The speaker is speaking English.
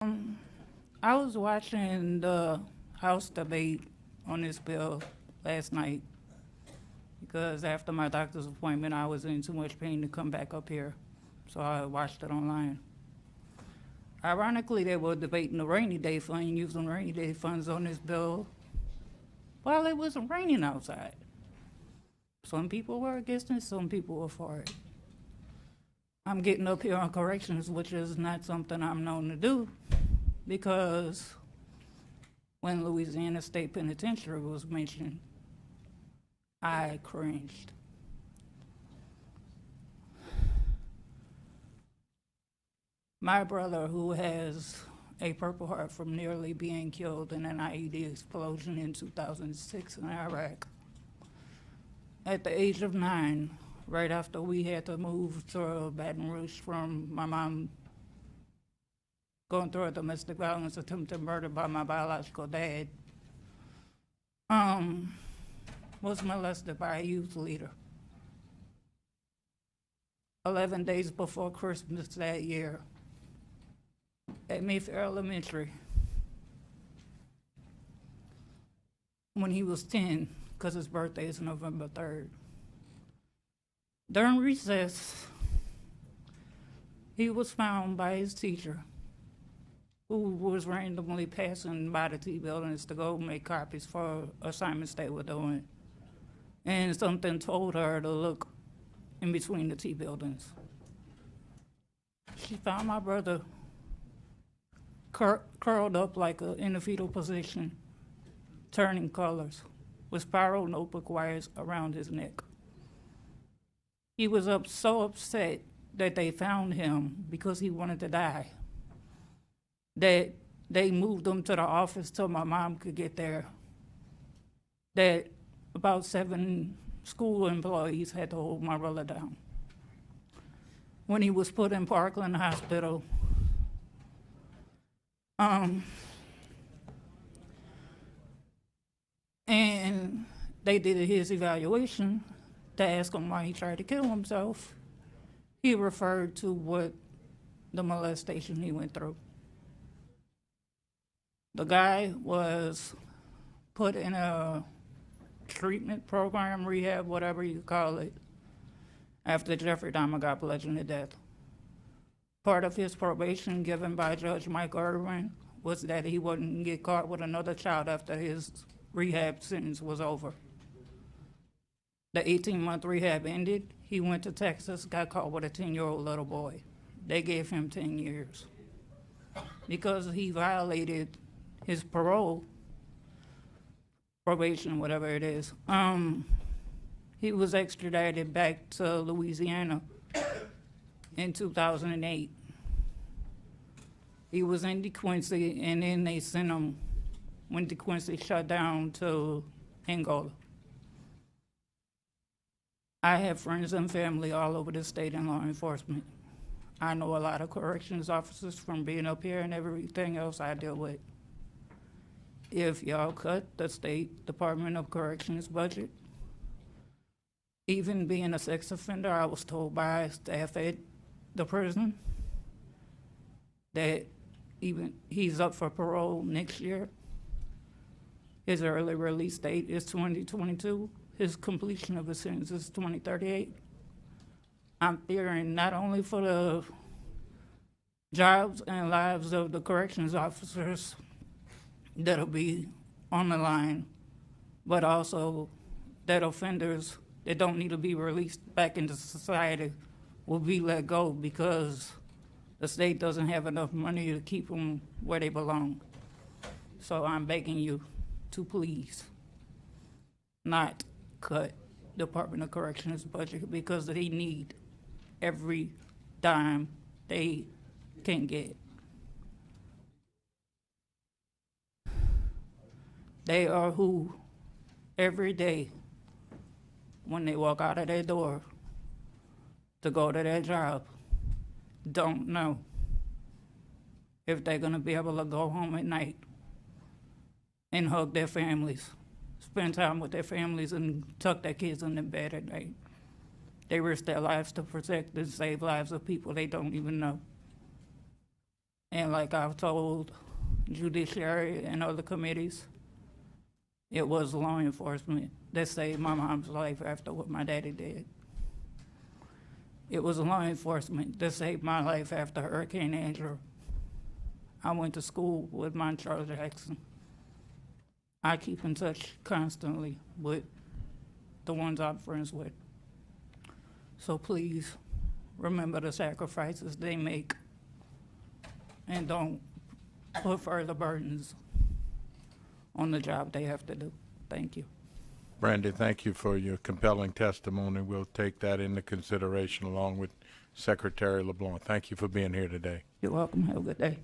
I was watching the House debate on this bill last night because after my doctor's appointment, I was in too much pain to come back up here, so I watched it online. Ironically, they were debating the rainy day fund, using rainy day funds on this bill while it wasn't raining outside. Some people were against it, some people were for it. I'm getting up here on corrections, which is not something I'm known to do, because when Louisiana State Penitentiary was mentioned, I cringed. My brother, who has a Purple Heart from nearly being killed in an IED explosion in 2006 in Iraq, at the age of 9, right after we had to move to Baton Rouge from my mom going through a domestic violence attempted murder by my biological dad, was molested by a youth leader. 11 days before Christmas that year at Mayfair Elementary, when he was 10, because his birthday is November 3rd. During recess, he was found by his teacher, who was randomly passing by the T buildings to go make copies for assignments they were doing. And something told her to look in between the T buildings. She found my brother curled up like in a fetal position, turning colors, with spiral notebook wires around his neck. He was so upset that they found him because he wanted to die, that they moved him to the office till my mom could get there, that about 7 school employees had to hold my brother down. When he was put in Parkland Hospital, and they did his evaluation to ask him why he tried to kill himself. He referred to what the molestation he went through. The guy was put in a treatment program, rehab, whatever you call it, after Jeffrey Dahmer got bludgeoned to death. Part of his probation given by Judge Mike Irwin was that he wouldn't get caught with another child after his rehab sentence was over. The 18-month rehab ended. He went to Texas, got caught with a 10-year-old little boy. They gave him 10 years because he violated his probation, whatever it is. He was extradited back to Louisiana in 2008. He was in DeQuincy, and then they sent him, when DeQuincy shut down, to Angola. I have friends and family all over the state in law enforcement. I know a lot of corrections officers from being up here and everything else I deal with. If y'all cut the State Department of Corrections budget, even being a sex offender, I was told by staff at the prison that even he's up for parole next year. His early release date is 2022. His completion of his sentence is 2038. I'm fearing not only for the jobs and lives of the corrections officers that'll be on the line, but also that offenders that don't need to be released back into society will be let go because the state doesn't have enough money to keep them where they belong. So I'm begging you to please not cut Department of Corrections budget because they need every dime they can get. They are who every day when they walk out of their door to go to their job don't know if they're gonna be able to go home at night and hug their families, spend time with their families and tuck their kids in their bed at night. They risk their lives to protect and save lives of people they don't even know. And like I've told judiciary and other committees, it was law enforcement that saved my mom's life after what my daddy did. It was law enforcement that saved my life after Hurricane Andrew. I went to school with my Charles Jackson. I keep in touch constantly with the ones I'm friends with. So please remember the sacrifices they make and don't put further burdens on the job they have to do. Thank you. Brandy, thank you for your compelling testimony. We'll take that into consideration along with Secretary LeBlanc. Thank you for being here today. You're welcome. Have a good day.